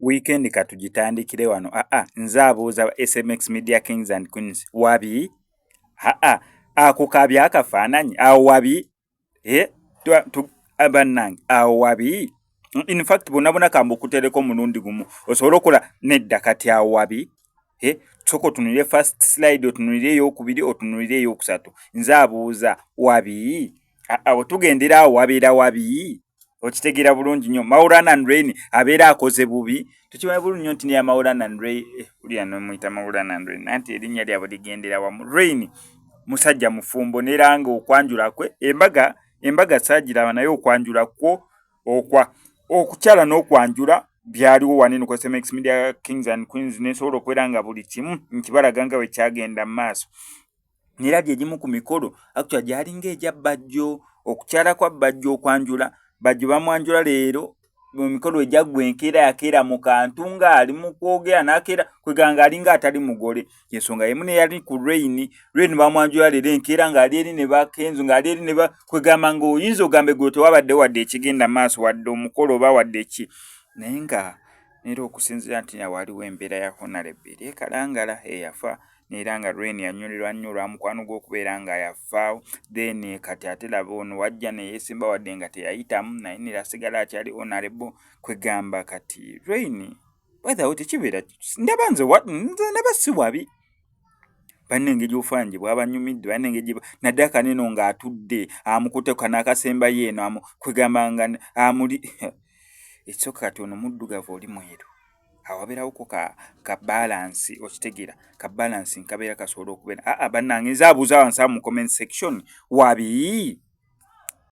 weekend katugitandikire wano nze abuuza SMX Media Kings and Queens wabi ako kabi akafaananyi awo wabi bannange awo wabi in fact bonna kambukutereko mulundi gumu osobola okola nedda kati awo wabi soko tunulire first slide otunulire eyokubiri otunulire eyokusatu nze abuuza wabi awo tugendera awo wabeera wabi okitegeera bulungi nnyo. Maulana and Rain abeera akoze bubi tukimanyi bulungi nnyo nti niya Maulana and Rain uli anomuyita Maulana and Rain anti erinnya lyabwe ligendera wamu. Rain musajja mufumbo neranga okwanjula kwe embaga saagiraba naye okwanjula kwo okukyala n'okwanjula byaliwo wanene ku SMX Media Kings and Queens nesobola okubeera nga buli kimu nkibalaga nga bwe kyagenda mu maaso. Nera gyegimu ku mikolo actually gyalinga ejya Bajjo okukyala kwa Bajjo okwanjula Bajjo bamwanjula leero mu mikolo ejjaggwa enkeera yakeera mu kantu nga ali mu kwogera n'akeera kweganga alinga atali mugole yensonga yemu ne yali ku Rain bamwanjula leero enkeera ng'ali eri ne bakenzo ng'ali eri ne kwegamba ng'oyinza ogambe gwe tewabadde wadde ekigenda maaso wadde omukolo oba wadde ki naye nga neera okusinziira nti waliwo embeera ya Honorable ekalangala eyafa neera nga Rain yanyolelwa nnyo olwa mukwano gw'okubeera nga yafaawo then kati ate laba ono wajja ne yeesimba wadde nga teyayitamu naye nerasigala akyali Honorable kwegamba kati Rain whether tekibeera ndaba nze ndaba si wabi bannenge gy'ofaanyi bw'abanyumidde bannenge naddala kaneno ng'atudde amukuteko n'akasemba yeeno kwegamba nga amuli ekisooka kati ono muddugavu oli mweru awabeerawo ka balance okitegeera ka balance nkabeera kasobola okubeera bannange nze abuuza wansi mu comment section wabi